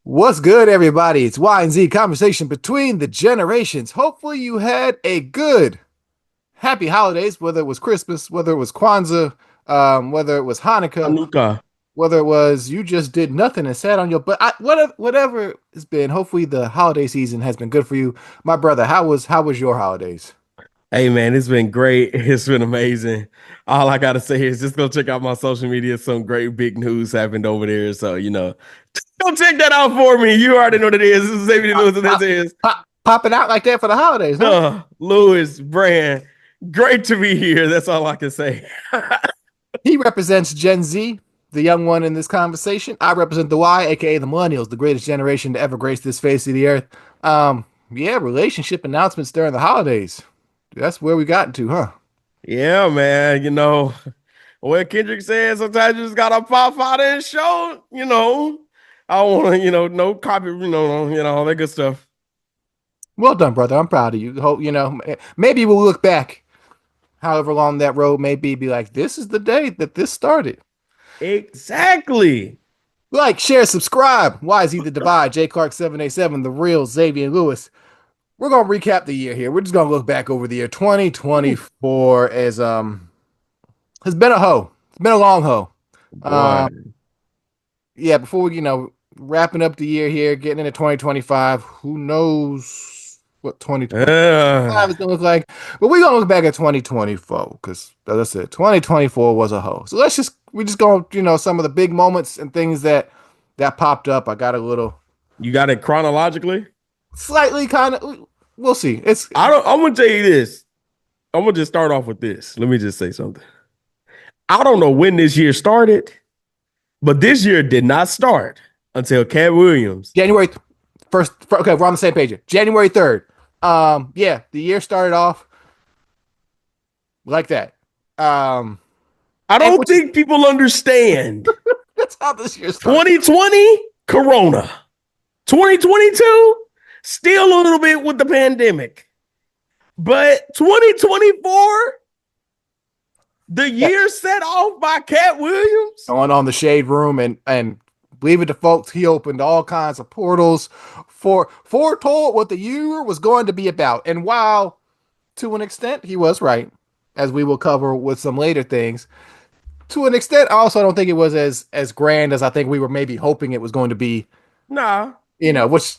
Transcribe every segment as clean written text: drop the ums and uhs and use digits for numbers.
What's good, everybody? It's Y and Z conversation between the generations. Hopefully, you had a good, happy holidays, whether it was Christmas, whether it was Kwanzaa, whether it was Hanukkah, Hanukkah. whether it was you just did nothing and sat on your butt. Whatever it's been, hopefully, the holiday season has been good for you. My brother, how was your holidays? Hey man, it's been great. It's been amazing. All I gotta say is just go check out my social media. Some great big news happened over there. So, go check that out for me. You already know what it is. This is Xavier Pop, Lewis, and this pop, is popping out like that for the holidays, huh? Lewis Brand. Great to be here. That's all I can say. He represents Gen Z, the young one in this conversation. I represent the Y, aka the millennials, the greatest generation to ever grace this face of the earth. Yeah, relationship announcements during the holidays. That's where we got to, huh? Yeah, man. What Kendrick said, sometimes you just gotta pop out and show, I don't want to, no copy, all that good stuff. Well done, brother. I'm proud of you. Hope maybe we'll look back, however long that road may be like, this is the day that this started. Exactly. Like, share, subscribe. Why is he the divide? J Clark 787, the real Xavier Lewis. We're gonna recap the year here. We're just gonna look back over the year 2024 as has been a hoe. It's been a long hoe. Boy. Um, yeah, before we, wrapping up the year here, getting into 2025, who knows what 2025 Uh, is gonna look like? But we're gonna look back at 2024 because, as I said, 2024 was a hoe. So we just go, some of the big moments and things that popped up. I got a little you got it chronologically? slightly kind of. We'll see. It's I'm gonna tell you this. I'm gonna just start off with this. Let me just say something. I don't know when this year started, but this year did not start until Cat Williams. January first. Okay, we're on the same page. January 3rd. Yeah, the year started off like that. Um, I and don't think people understand. that's how this year started. 2020, Corona. 2022, still a little bit with the pandemic. But 2024, the Yeah. year set off by Cat Williams. Going on the shade room and leave it to folks. He opened all kinds of portals for foretold what the year was going to be about. And while to an extent he was right, as we will cover with some later things, to an extent, I also don't think it was as grand as I think we were maybe hoping it was going to be. Nah. Which,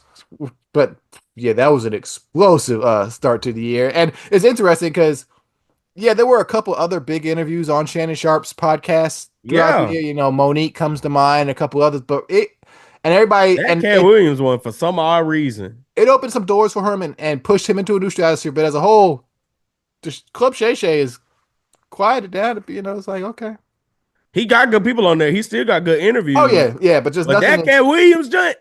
but yeah, that was an explosive start to the year, and it's interesting because yeah, there were a couple other big interviews on Shannon Sharp's podcast throughout the Yeah. year. Monique comes to mind, a couple others, but it and everybody That and Cat Williams one for some odd reason. it opened some doors for him and pushed him into a new stratosphere. But as a whole, just Club Shay Shay is quieted down. It's like okay, He got good people on there. He still got good oh interviews. yeah, yeah, but just But that nothing. Cat Williams joint,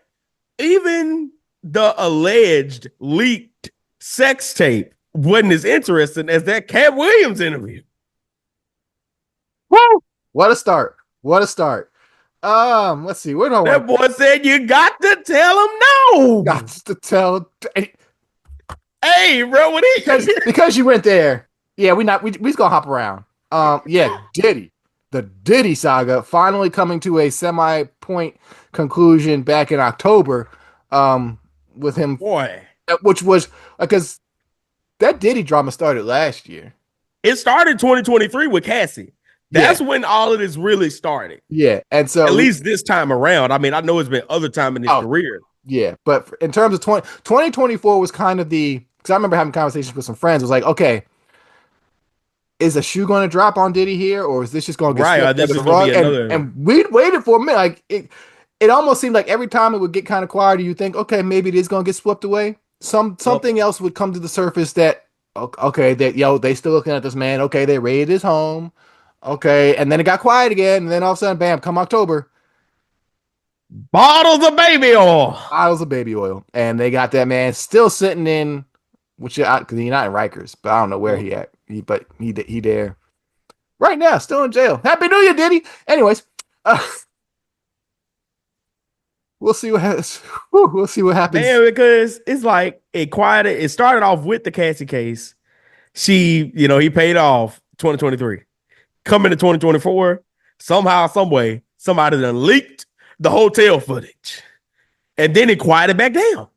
even the alleged leaked sex tape wasn't as interesting as that Cat Williams interview. Woo! What a start! What a start! Let's see. Where do I That want boy said you got to tell him no. got to tell? Hey, bro, what Because you went there. Yeah, we just gonna hop around. Yeah, Diddy, the Diddy saga finally coming to a semi-point conclusion back in October. With him, boy, which was because that Diddy drama started last year. it started 2023 with Cassie. Yeah, That's when all of this really started. yeah, and so At least this time around. I mean, I know it's been other time in his career. yeah, but in terms of 2024 was kind of because I remember having conversations with some friends. It was like, okay, is a shoe going to drop on Diddy here, or is this just going to get Right. swept This under is the going to rug? be another. And we waited for a minute. Like it almost seemed like every time it would get kind of quieter, you think, okay, maybe it is going to get swept away. Something else would come to the surface that okay, that they still looking at this man. Okay, they raided his home. Okay, and then it got quiet again, and then all of a sudden, bam, come October, Bottles of baby oil. bottles of baby oil, and they got that man still sitting in, which because he's not in Rikers, but I don't know where he at. But he there right now, still in jail. Happy New Year, Diddy. Anyways, we'll see what happens. We'll see what happens. Man, because it's like it started off with the Cassie case. He paid off 2023. Coming to 2024, somehow, some way, somebody done leaked the hotel footage. And then it quieted back down.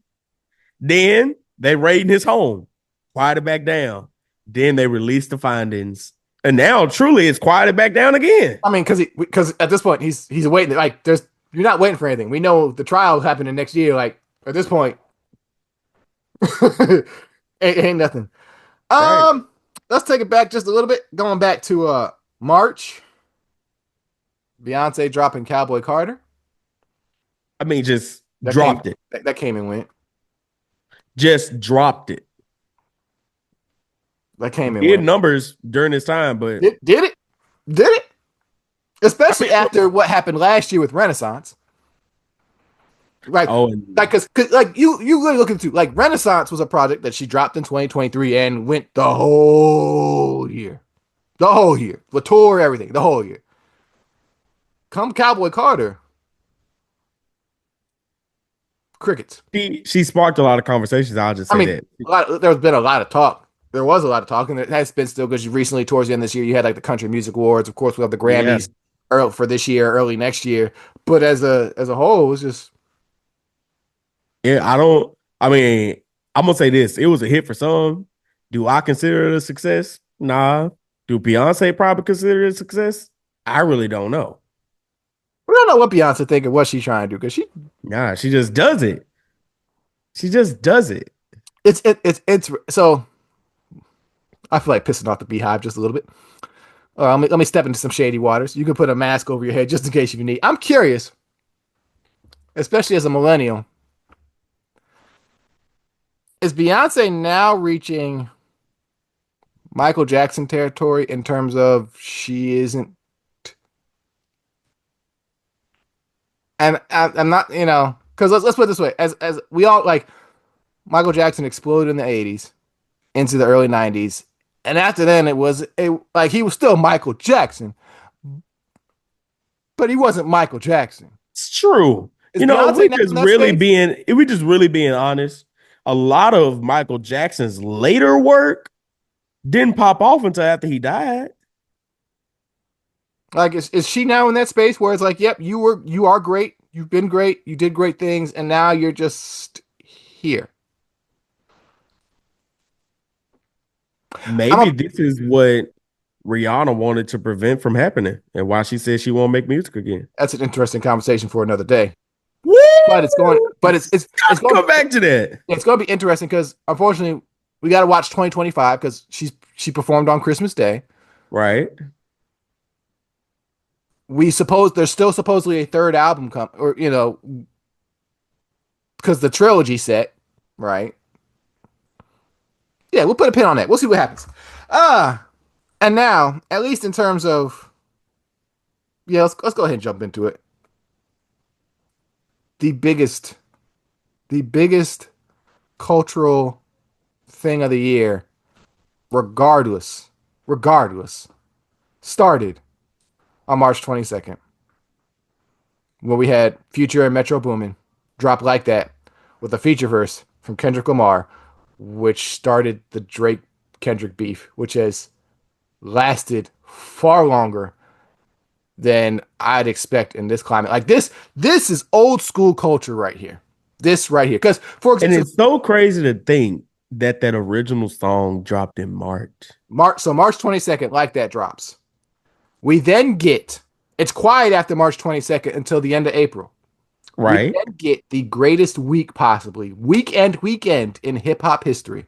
Then they raided his home, quieted back down. Then they released the findings. And now truly it's quieted back down again. I mean, because at this point he's waiting. Like, you're not waiting for anything. We know the trial happening next year. Like, at this point, ain't nothing. Right. Let's take it back just a little bit. Going back to March, Beyonce dropping Cowboy Carter. I mean, just That dropped came, it. That came and went. Just dropped it. That came and Did went. numbers during this time, but Did it? Did it? Especially I mean, after what happened last year with Renaissance. Like, oh, and cause like you really look into, like, Renaissance was a project that she dropped in 2023 and went the whole year. The whole year. The tour, everything, the whole year. Come Cowboy Carter. Crickets. she sparked a lot of conversations. I'll just say that. There's been a lot of talk. There was a lot of talk, and it has been still, because you recently, towards the end of this year, you had like the Country Music Awards. Of course, we have the Yeah. Grammys early for this year, early next year. But as a whole, it's just Yeah, I mean, I'm gonna say this. It was a hit for some. Do I consider it a success? Nah. Do Beyonce probably consider it a success? I really don't know. we don't know what Beyonce thinking, what she's trying to do, because Nah, she just does it. She just does it. it's so. I feel like pissing off the Beehive just a little bit. Let me step into some shady waters. You can put a mask over your head just in case you need. I'm curious, especially as a millennial. Is Beyonce now reaching Michael Jackson territory in terms of she isn't? And I'm not, because let's put it this way: as we all, like, Michael Jackson exploded in the '80s into the early '90s, and after then like, he was still Michael Jackson, but he wasn't Michael Jackson. It's true. Is You know, if Beyonce now in that space? we just really being honest, a lot of Michael Jackson's later work didn't pop off until after he died. Like, is she now in that space where it's like, yep, you are great, you've been great, you did great things, and now you're just here. Maybe this is what Rihanna wanted to prevent from happening and why she said she won't make music again. That's an interesting conversation for another day. Woo! But it's going Come back to that. it's going to be interesting, because unfortunately we got to watch 2025, because she performed on Christmas Day. Right. We suppose there's still supposedly a third album because the trilogy set, right? Yeah, we'll put a pin on that. We'll see what happens. And now, at least in terms of, yeah, let's go ahead and jump into it. The biggest cultural thing of the year, regardless, started on March 22nd, where we had Future and Metro Boomin drop Like That with a feature verse from Kendrick Lamar, which started the Drake Kendrick beef, which has lasted far longer than I'd expect in this climate. Like, this is old school culture right here. This right here. Because, for And example, it's so crazy to think that original song dropped in March. March 22nd, Like That drops. We then get, it's quiet after March 22nd until the end of April. Right. We then get the greatest week possibly, weekend in hip hop history,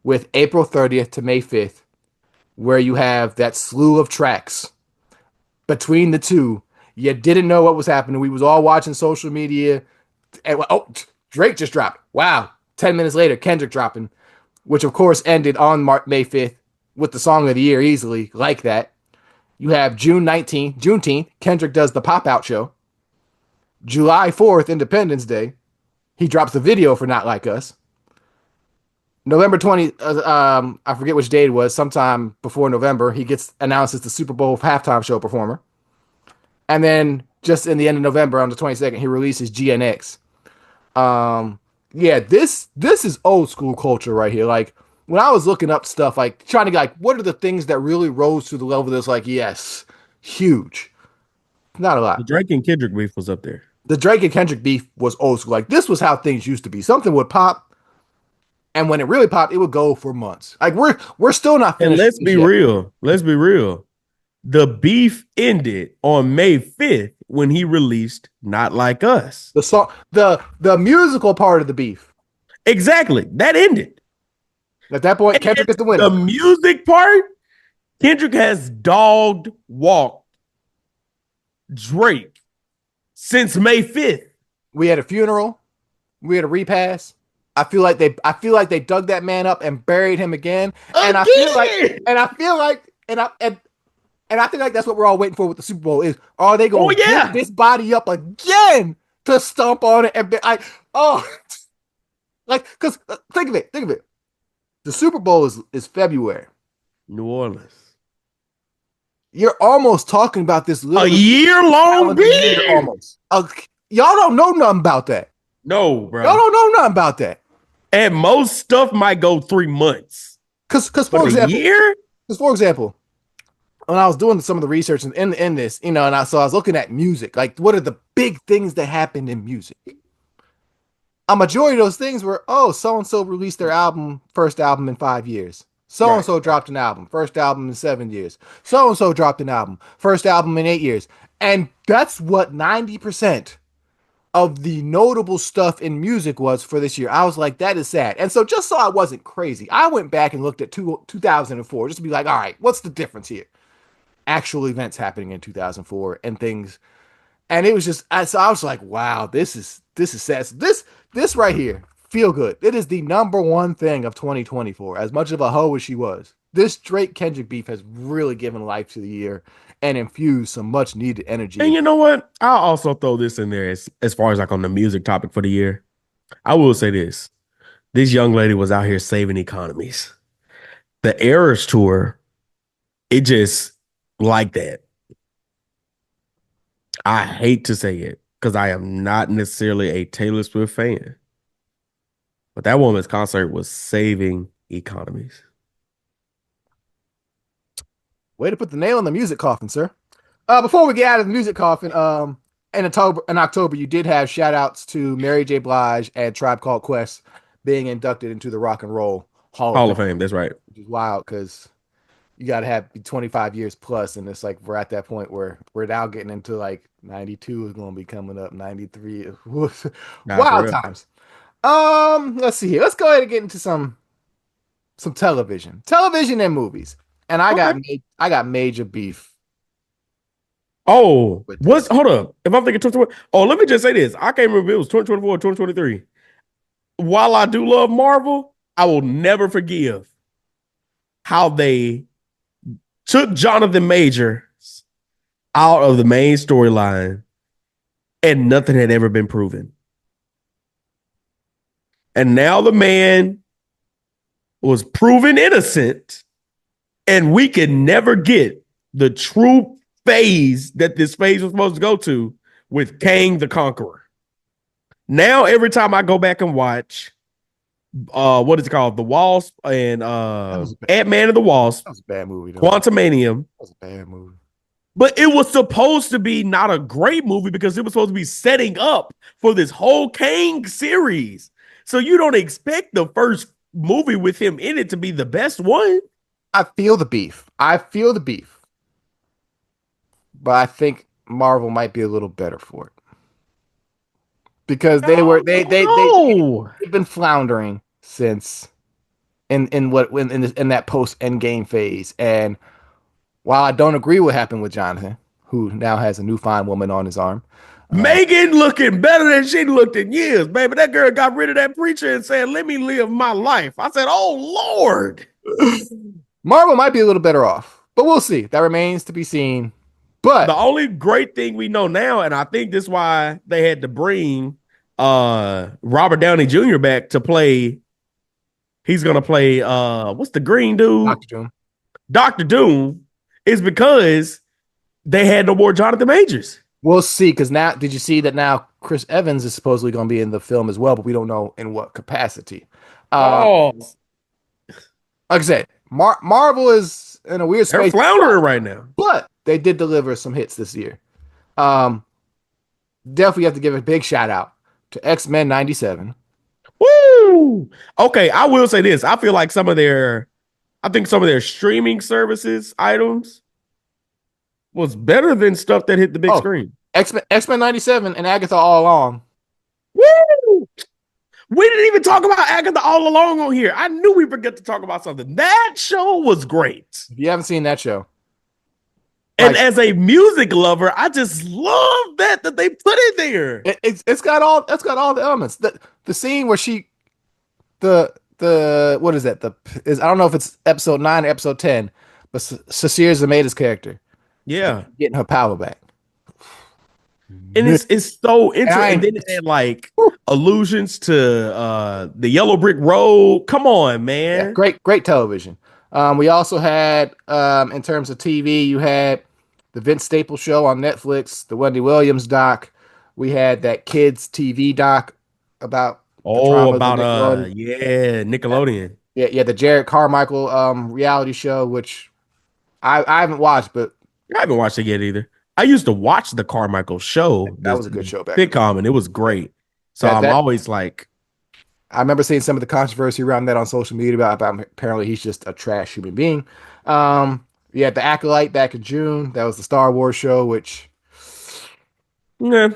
with April 30th to May 5th, where you have that slew of tracks between the two. You didn't know what was happening. We was all watching social media. And, Drake just dropped. Wow. 10 minutes later, Kendrick dropping, which of course ended on May 5th with the song of the year easily, Like That. You have Juneteenth, Kendrick does the Pop Out show. July 4th, Independence Day, he drops the video for Not Like Us. November 20th, I forget which day it was, sometime before November, he gets announced as the Super Bowl halftime show performer. And then just in the end of November, on the 22nd, he releases GNX. Yeah, this is old school culture right here. Like, when I was looking up stuff, like trying to get, like, what are the things that really rose to the level that's like, yes, huge. Not a lot. The Drake and Kendrick beef was up there. The Drake and Kendrick beef was old school. Like this was how things used to be. Something would pop, and when it really popped, it would go for months. Like we're still not And finished let's be yet. real. Let's be real. The beef ended on May 5th when he released Not Like Us. The song, the musical part of the beef. Exactly. That ended. At that point, And Kendrick is the winner. the music part, Kendrick has dogged walked Drake since May 5th. We had a funeral. We had a repass. I feel like they dug that man up and buried him again. And I feel like that's what we're all waiting for with the Super Bowl is are they going to dig this body up again to stomp on it and be like, oh, like, because think of it. The Super Bowl is February. New Orleans. You're almost talking about this a year-long beef. Almost. Y'all don't know nothing about that. No, bro. Y'all don't know nothing about that. And most stuff might go 3 months. Because for example, when I was doing some of the research in this, and I was looking at music, like what are the big things that happened in music? A majority of those things were, so and so released their first album in 5 years. So and so dropped an album, first album in 7 years. So and so dropped an album, first album in 8 years. And that's what 90% of the notable stuff in music was for this year. I was like, that is sad. And so just so I wasn't crazy, I went back and looked at 2004 just to be like, all right, what's the difference here? Actual events happening in 2004 and things. And it was just, so I was like, wow, this is sad. So this right here, feel good. It is the number one thing of 2024. As much of a hoe as she was, this Drake Kendrick beef has really given life to the year and infused some much needed energy. And you know what? I'll also throw this in there as far as like on the music topic for the year. I will say this. This young lady was out here saving economies. The Eras tour, it just like that. I hate to say it because I am not necessarily a Taylor Swift fan. But that woman's concert was saving economies. Way to put the nail in the music coffin, sir. Before we get out of the music coffin, in October, you did have shout outs to Mary J. Blige and Tribe Called Quest being inducted into the Rock and Roll Hall of Fame. That's right. Which is wild because you got to have 25 years plus, and it's like we're at that point where we're now getting into like 92 is going to be coming up, 93. Wild times. Let's see here. Let's go ahead and get into some television and movies. And I got major beef. Oh, what's hold up? If I'm thinking 2024, let me just say this. I can't remember if it was 2024 or 2023. While I do love Marvel, I will never forgive how they took Jonathan Majors out of the main storyline and nothing had ever been proven. And now the man was proven innocent, and we can never get the true phase that this phase was supposed to go to with Kang the Conqueror. Now, every time I go back and watch, what is it called? The Wasp and Ant-Man and the Wasp. That was a bad movie. Quantumanium. That was a bad movie. But it was supposed to be not a great movie because it was supposed to be setting up for this whole Kang series. So you don't expect the first movie with him in it to be the best one. I feel the beef. But I think Marvel might be a little better for it. Because they've been floundering since in that post Endgame phase. And while I don't agree what happened with Jonathan, who now has a new fine woman on his arm, Megan looking better than she looked in years, baby. That girl got rid of that preacher and said, "Let me live my life." I said, "Oh Lord." Marvel might be a little better off, but we'll see. That remains to be seen. But the only great thing we know now, and I think this is why they had to bring Robert Downey Jr. back to play. He's gonna play what's the green dude? Dr. Doom is because they had no more Jonathan Majors. We'll see, because now, did you see that now Chris Evans is supposedly going to be in the film as well, but we don't know in what capacity. Like I said, Marvel is in a weird space. They're floundering right now. But they did deliver some hits this year. definitely have to give a big shout out to X-Men 97. Woo! Okay, I will say this. I feel like I think some of their streaming services items was better than stuff that hit the big Oh, screen. X-Men 97 and Agatha All Along. Woo! We didn't even talk about Agatha all along on here. I knew we forget to talk about something. That show was great. If you haven't seen that show, And like as a music lover, I just love that they put it there. it's got all the elements. The scene where the what is that? The is I don't know if it's episode 9 or episode 10, but Cecilia Zameta's character Yeah. getting her power back. And it's so interesting. And And then it had like allusions to the Yellow Brick Road. Come on, yeah, man. great television. We also had in terms of TV, you had the Vince Staples show on Netflix, the Wendy Williams doc. We had that kids TV doc about the Oh, trauma of the about Nickelodeon. yeah, Nickelodeon. Yeah, the Jared Carmichael reality show, which I haven't watched, but I haven't watched it yet either. I used to watch the Carmichael show, that the was a good show back then. sitcom, and it was great. So I'm That always like, I remember seeing some of the controversy around that on social media about apparently he's just a trash human being. Yeah, the Acolyte back in June. That was the Star Wars show, which yeah.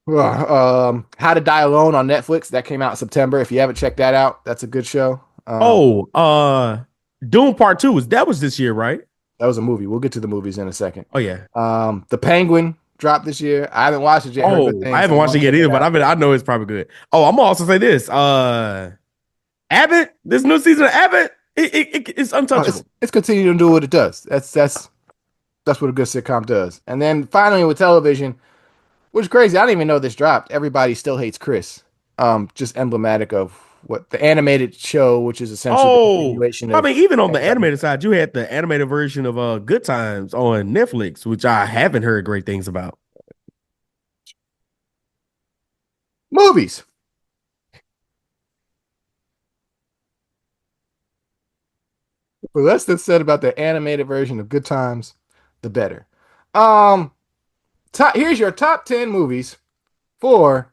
How to Die Alone on Netflix that came out in September. If you haven't checked that out, that's a good show. Doom Part 2 was this year, right? That was a movie. We'll get to the movies in a second. Oh yeah. The Penguin dropped this year. I haven't watched it yet. Heard Oh, good things. I haven't watched it yet either, but I know it's probably good. Oh, I'm gonna also say this. Abbott, this new season of Abbott, it's untouchable. It's continuing to do what it does. That's what a good sitcom does. And then finally with television, which is crazy. I didn't even know this dropped. Everybody Still Hates Chris. Just emblematic of what the animated show, which is essentially the continuation I of. mean, even on the animated side, you had the animated version of Good Times on Netflix, which I haven't heard great things about. Movies. The less that's said about the animated version of Good Times, the better. Um, here's your top 10 movies for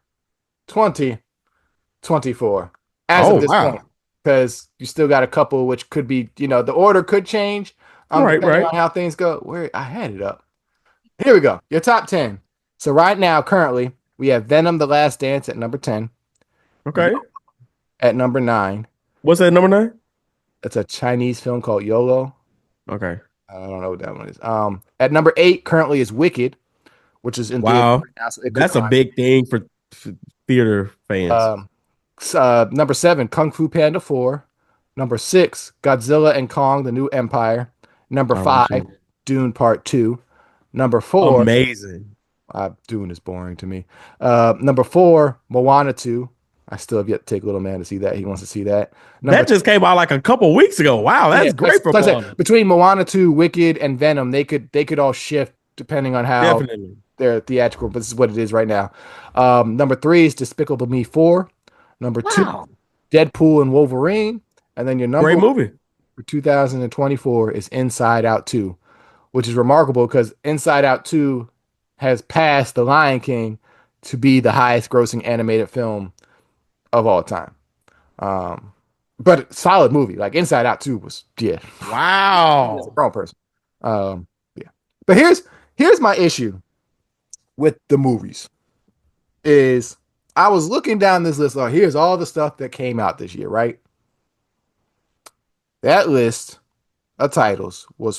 2024 as Oh of this wow. point, because you still got a couple which could be, the order could change depending Right. on how things go. Where I had it up. Here we go. Your top 10. So right now, currently, we have Venom: The Last Dance at number 10. Okay. At number 9, What's that number 9? it's a Chinese film called YOLO. Okay. I don't know what that one is. At number 8 currently is Wicked, which is in Wow. theater right now, so it could That's a climb. big thing for theater fans. Number 7, Kung Fu Panda 4. Number 6, Godzilla and Kong: The New Empire. Number 5, Dune Part 2. Number 4, Amazing. Dune is boring to me. Number 4, Moana 2. I still have yet to take Little Man to see that. He wants to see that. That just came out like a couple weeks ago. Wow, that's great for Moana. Between Moana 2, Wicked, and Venom, they could all shift depending on how Definitely. they're theatrical, but this is what it is right now. Number 3 is Despicable Me 4. Number 2, Deadpool and Wolverine. And then your number Great movie. for 2024 is Inside Out 2, which is remarkable because Inside Out 2 has passed The Lion King to be the highest grossing animated film of all time. But solid movie. Like Inside Out 2 was, yeah. Wow. As a grown person. Yeah. But here's my issue with the movies is I was looking down this list. Oh, here's all the stuff that came out this year, right? That list of titles was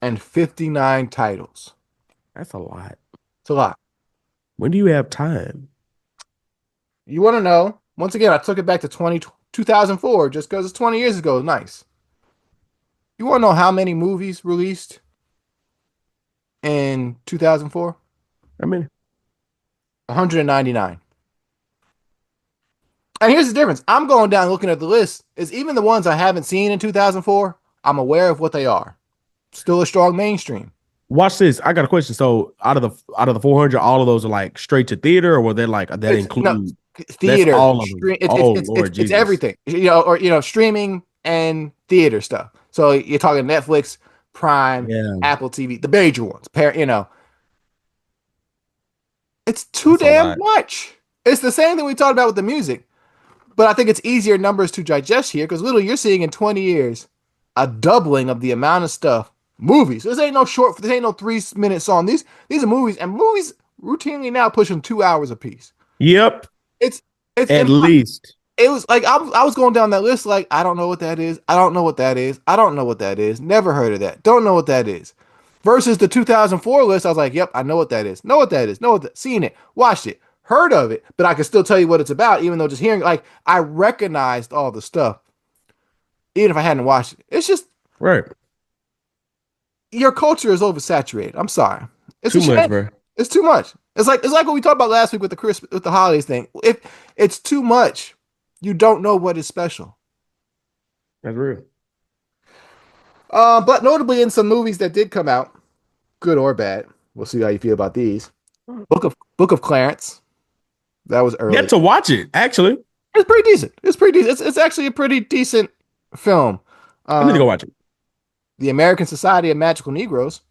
459 titles. That's a lot. It's a lot. When do you have time? You want to know? Once again, I took it back to 2004 just because it's 20 years ago. Nice. You want to know how many movies released in 2004? I mean, 199. And here's the difference. I'm going down looking at the list. Is even the ones I haven't seen in 2004, I'm aware of what they are. Still a strong mainstream. watch this. I got a question. So out of the 400, all of those are like straight to theater, or were they like that include theater? all of them? It's everything. Or streaming and theater stuff. So you're talking Netflix, Prime, Yeah. Apple TV, the major ones. It's too That's a damn lot. much. It's the same thing we talked about with the music. But I think it's easier numbers to digest here because literally you're seeing in 20 years a doubling of the amount of stuff. Movies. This ain't no short. This ain't no 3 minute song. These are movies, and movies routinely now pushing 2 hours a piece. Yep, It's it's at least. it was like I was going down that list like I don't know what that is. I don't know what that is. I don't know what that is. Never heard of that. Don't know what that is. Versus the 2004 list, I was like, yep, I know what that is. Know what that is. Know what that. Seen it. Watched it. Heard of it. But I can still tell you what it's about, even though just hearing like I recognized all the stuff, even if I hadn't watched it. It's just Right. your culture is oversaturated. I'm sorry. It's a Too much, shame. bro. It's too much. It's like what we talked about last week with the holidays thing. If it's too much, you don't know what is special. That's real. But notably in some movies that did come out, good or bad, we'll see how you feel about these. Book of Clarence, that was early. Yet to watch it, actually. It's pretty decent. It's pretty decent. It's actually a pretty decent film. I need to go watch it. The American Society of Magical Negroes.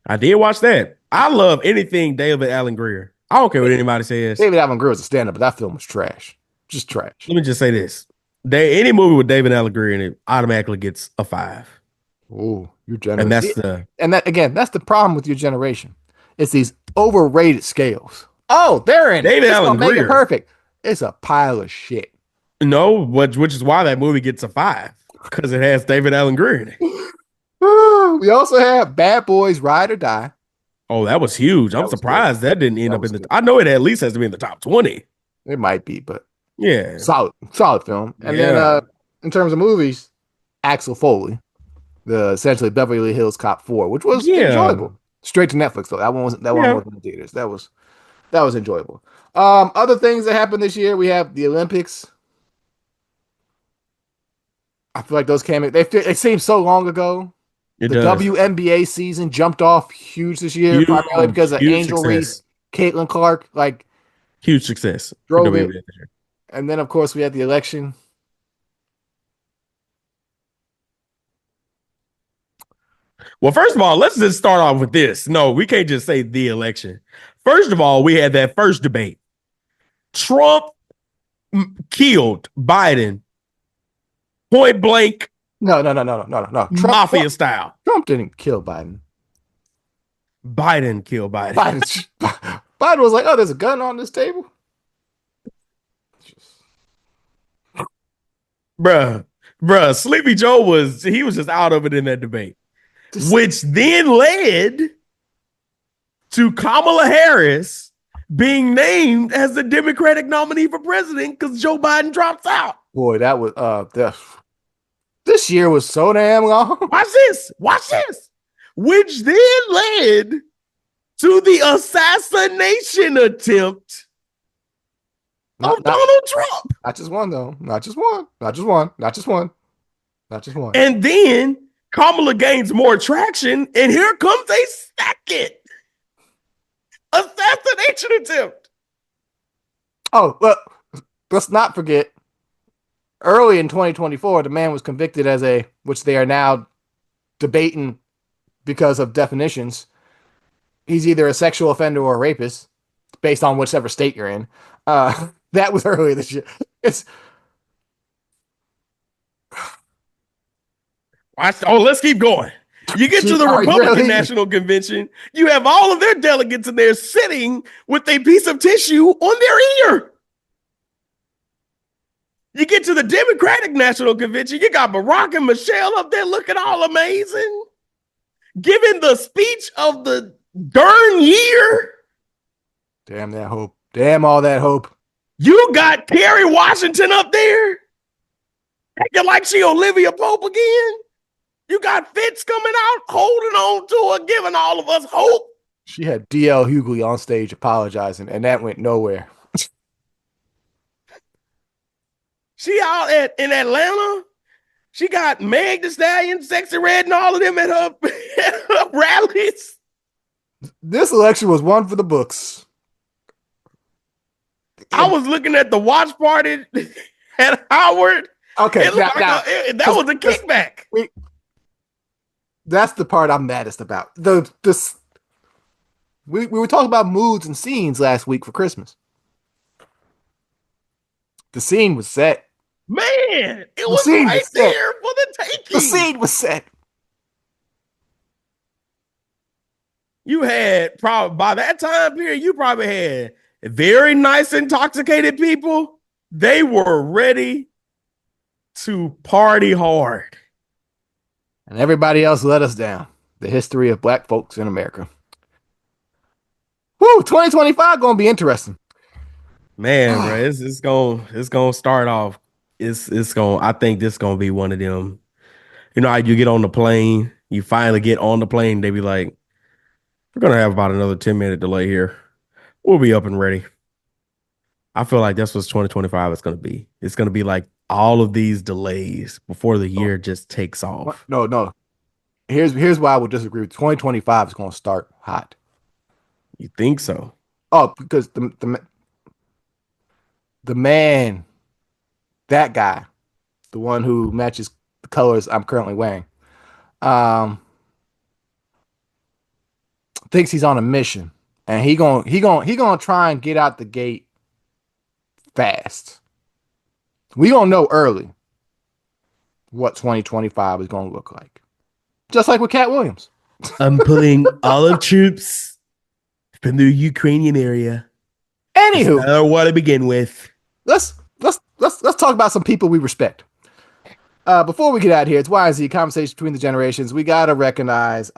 I did watch that. I love anything David Allen Greer. I don't care what anybody says. David Allen Greer was a stand-up, but that film was trash. Just trash. Let me just say this. Any movie with David Allen Greer in it automatically gets a 5. Oh, you're generous. And that's the that's the problem with your generation. It's these overrated scales. Oh, they're in David it's Allen gonna make it Greer. perfect. It's a pile of shit. no, which is why that movie gets a 5. Because it has David Allen Greer in it. We also have Bad Boys Ride or Die. Oh, that was huge. I'm was surprised that didn't end That up was in the good. I know it at least has to be in the top 20. It might be, but Yeah. solid film. And Yeah. then in terms of movies, Axel Foley, the essentially Beverly Hills Cop 4, which was Yeah. enjoyable. Straight to Netflix though. That one wasn't Yeah. in the theaters. That was enjoyable. Other things that happened this year, we have the Olympics. I feel like those it seems so long ago. It The does. WNBA season jumped off huge this year, Huge, primarily because of huge Angel success. Reese, Caitlin Clark, like, Huge success. Drove for it. WNBA this year. and then of course we had the election. Well, first of all, let's just start off with this. No, we can't just say the election. First of all, we had that first debate. Trump killed Biden point blank, No. mafia style. Trump didn't kill Biden. Biden killed Biden. Biden was like, "Oh, there's a gun on this table." Bruh, Sleepy Joe was just out of it in that debate, which then led to Kamala Harris being named as the Democratic nominee for president because Joe Biden drops out. Boy, that was this year was so damn long. Watch this. Which then led to the assassination attempt of Donald Trump. Not just one though. Not just one. And then Kamala gains more traction, and here comes a second assassination attempt. Oh, look, let's not forget. Early in 2024, the man was convicted which they are now debating because of definitions. He's either a sexual offender or a rapist, based on whichever state you're in. That was earlier this year. Let's keep going. You get to the Republican National Convention, you have all of their delegates in there sitting with a piece of tissue on their ear. You get to the Democratic National Convention, you got Barack and Michelle up there looking all amazing, giving the speech of the darn year. Damn that hope. Damn all that hope. You got Kerry Washington up there acting like she Olivia Pope again. You got Fitz coming out, holding on to her, giving all of us hope. She had DL Hughley on stage apologizing, and that went nowhere. She out in Atlanta. She got Meg Thee Stallion, Sexy Red, and all of them at her rallies. This election was one for the books. I was looking at the watch party at Howard. Okay, that was a kickback. That's the part I'm maddest about. The We were talking about moods and scenes last week for Christmas. The scene was set. Man, it The was scene right was set. there for the taking. The scene was set. You had probably by that time period, you probably had very nice, intoxicated people. They were ready to party hard. And everybody else let us down. The history of black folks in America. Woo, 2025 gonna be interesting. Man, bro, it's gonna start off. It's gonna. I think this gonna be one of them. You know how you get on the plane, you finally get on the plane, they be like, "We're gonna have about another 10-minute delay here. We'll be up and ready." I feel like that's what 2025 is gonna be. It's gonna be like all of these delays before the year just takes off. No. Here's why I would disagree. 2025 is gonna start hot. You think so? Oh, because the man, that guy, the one who matches the colors I'm currently wearing, thinks he's on a mission, and he gonna try and get out the gate fast. We gonna know early what 2025 is gonna look like, just like with Cat Williams. I'm pulling all of troops from the Ukrainian area. Anywho, I don't want to begin with. let's talk about some people we respect. Before we get out of here, it's YZ Conversation Between the Generations. We gotta recognize,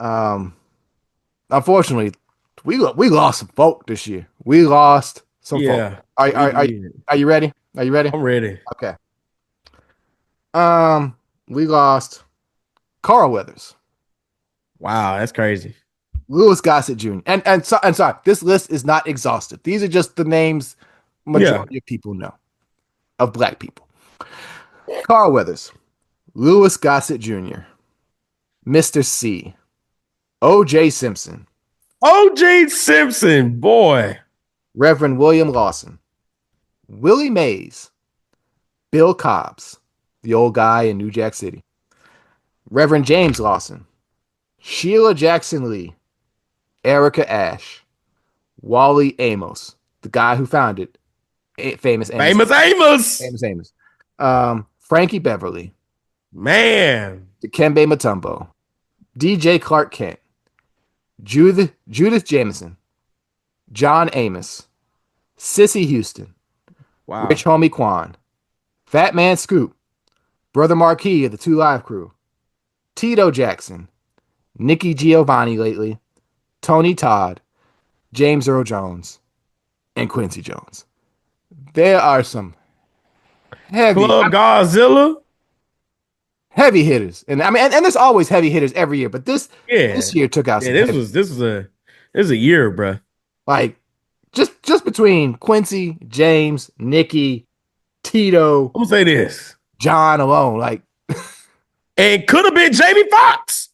unfortunately, we lost some folk this year. We lost some folk. Are you ready? Are you ready? I'm ready. Okay. We lost Carl Weathers, Wow, that's crazy. Louis Gossett Jr. And sorry, this list is not exhaustive. These are just the names majority of people know of black people. Carl Weathers, Louis Gossett Jr., Mr. C, O.J. Simpson, O.J. Simpson, boy. Reverend William Lawson, Willie Mays, Bill Cobbs, the old guy in New Jack City, Reverend James Lawson, Sheila Jackson Lee, Erica Ash, Wally Amos, the guy who founded Famous Amos. Famous Amos. Frankie Beverly, Man. Dikembe Mutombo, DJ Clark Kent, Judith Jameson, John Amos, Sissy Houston, Wow. Rich Homie Quan, Fat Man Scoop, Brother Marquis of the 2 Live Crew, Tito Jackson, Nikki Giovanni lately, Tony Todd, James Earl Jones, and Quincy Jones. There are some Club Godzilla. heavy hitters, and I mean, and there's always heavy hitters every year, but this year took out. Yeah, this was a year, bro. Like just between Quincy, James, Nikki, Tito, I'm gonna say this, John alone, like, and could have been Jamie Foxx.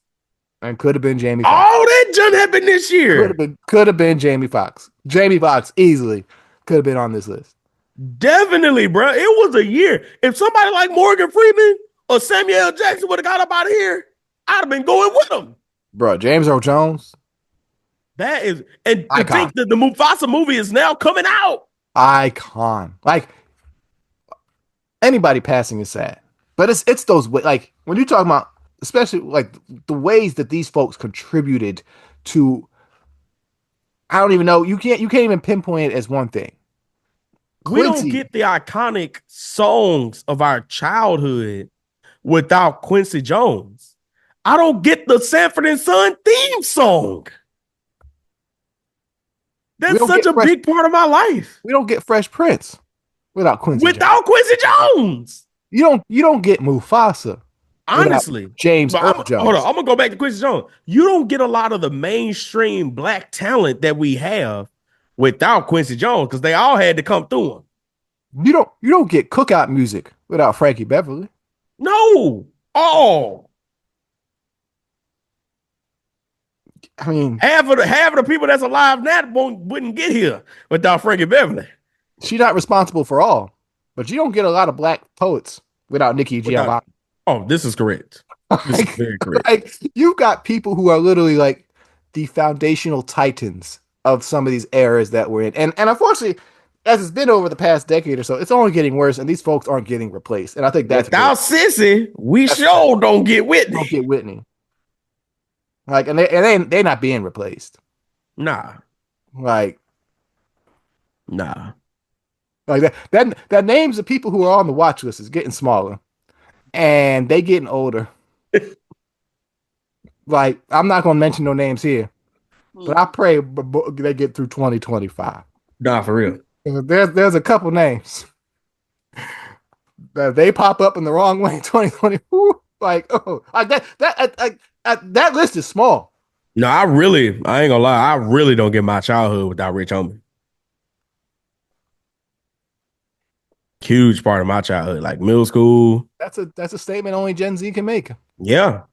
and could have been Jamie Foxx. All that done happened this year. Could have been Jamie Foxx. Jamie Foxx easily could have been on this list. Definitely, bro. It was a year. If somebody like Morgan Freeman or Samuel L. Jackson would have got up out of here, I'd have been going with them. Bro, James Earl Jones. That is, and to Icon. think that the Mufasa movie is now coming out. Icon. Like, anybody passing is sad. But it's those, like, when you talk about, especially like the ways that these folks contributed to, I don't even know, you can't even pinpoint it as one thing. We don't get the iconic songs of our childhood without Quincy Jones. I don't get the Sanford and Son theme song. That's such a big part of my life. We don't get Fresh Prince without Quincy Jones. You don't get Mufasa. Honestly, James Earl Jones. Hold on, I'm gonna go back to Quincy Jones. You don't get a lot of the mainstream black talent that we have without Quincy Jones, because they all had to come through him. You don't get cookout music without Frankie Beverly. No. Oh. I mean, half of the people that's alive now wouldn't get here without Frankie Beverly. She's not responsible for all, but you don't get a lot of black poets without Nikki Giovanni. Oh, this is correct. This is very correct. Like, you've got people who are literally like the foundational titans of some of these eras that we're in. And unfortunately, as it's been over the past decade or so, it's only getting worse, and these folks aren't getting replaced. And I think Without Sissy, we sure don't get don't get Whitney. Whitney. Like, and they're not being replaced. Nah, Like, nah. that names of people who are on the watch list is getting smaller, and they getting older. Like, I'm not gonna mention no names here, but I pray they get through 2025. Nah, for real. There's a couple names that they pop up in the wrong way in 2020. Like, oh, like that list is small. No, I ain't gonna lie. I really don't get my childhood without Rich Homie. Huge part of my childhood, like middle school. That's a statement only Gen Z can make. Yeah,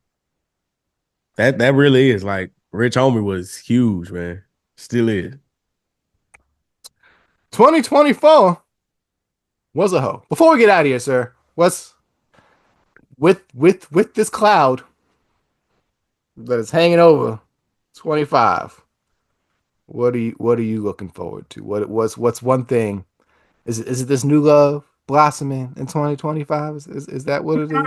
that really is like Rich Homie was huge, man. Still is. 2024 was a hoe. Before we get out of here, sir, what's with this cloud that is hanging over 25? What are you looking forward to? What's one thing? Is it this new love blossoming in 2025? Is that what it is?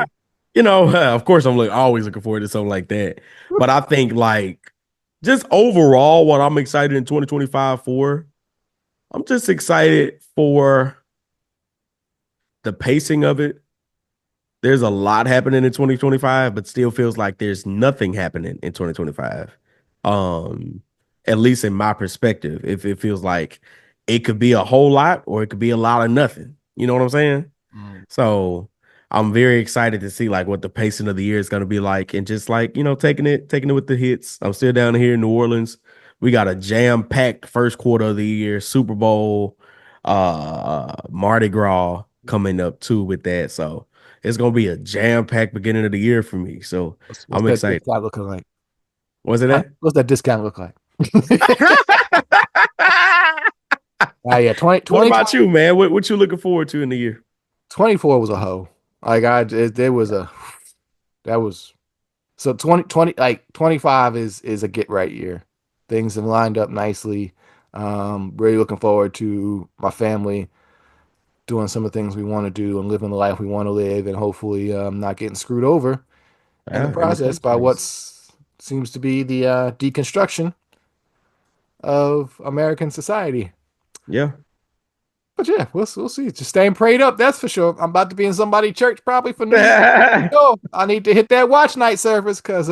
You know, of course, I'm always looking forward to something like that. But I think like just overall, what I'm excited in 2025 for, I'm just excited for the pacing of it. There's a lot happening in 2025, but still feels like there's nothing happening in 2025. At least in my perspective, if it feels like it could be a whole lot or it could be a lot of nothing. You know what I'm saying? So I'm very excited to see like what the pacing of the year is going to be like, and just like, you know, taking it with the hits. I'm still down here in New Orleans. We got a jam-packed first quarter of the year, Super Bowl, Mardi Gras coming up too with that. So it's gonna be a jam-packed beginning of the year for me. So What's I'm that excited. discount looking like? Was it that? What's that discount look like? Yeah, 20, What about you, man? What you looking forward to in the year? 24 was a hoe. Like there was that was so 2020 like 25 is a get right year. Things have lined up nicely. Really looking forward to my family doing some of the things we want to do and living the life we want to live, and hopefully not getting screwed over in the Yeah, in the process by process. what seems to be the deconstruction of American society. Yeah. But yeah, we'll see. Just staying prayed up, that's for sure. I'm about to be in somebody's church probably for New Year's. I need to hit that watch night service because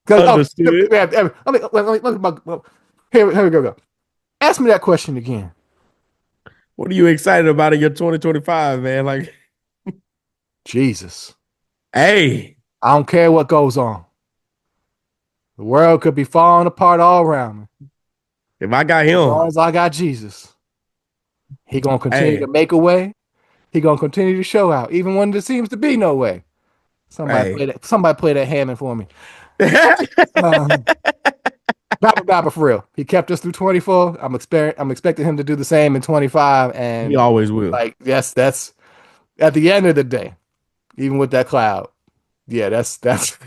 Understood. yeah, here we go. Ask me that question again. What are you excited about in your 2025, man? Like, Jesus, hey, I don't care what goes on. The world could be falling apart all around me. if I got As long him, as I got Jesus, he gonna continue hey, to make a way. He gonna continue to show out, even when there seems to be no way. hey. Somebody play that Hammond for me. Baba for real. He kept us through 24. I'm expecting him to do the same in 25. He And always will. like, yes, that's at the end of the day, even with that cloud. Yeah, that's that's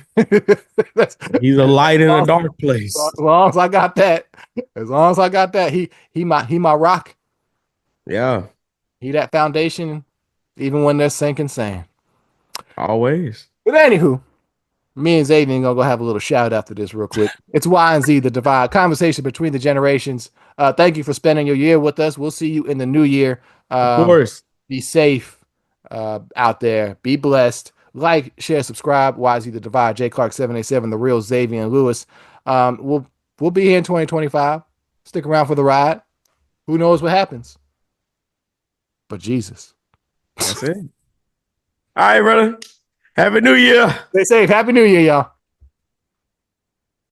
He's a light in a dark as place. long as I got that. As long as I got that, he my rock. Yeah, He that foundation, even when they're sinking sand. always. But anywho, me and Xavier gonna go have a little shout after this real quick. It's Y and Z, the divide conversation between the generations. Thank you for spending your year with us. We'll see you in the new year. Of course. Be safe out there. Be blessed. Like, share, subscribe. YZ the Divide. J Clark 787. The real Xavier and Lewis. We'll be here in 2025. Stick around for the ride. Who knows what happens? But Jesus. That's it. All right, brother. Happy New Year. Stay safe. Happy New Year, y'all.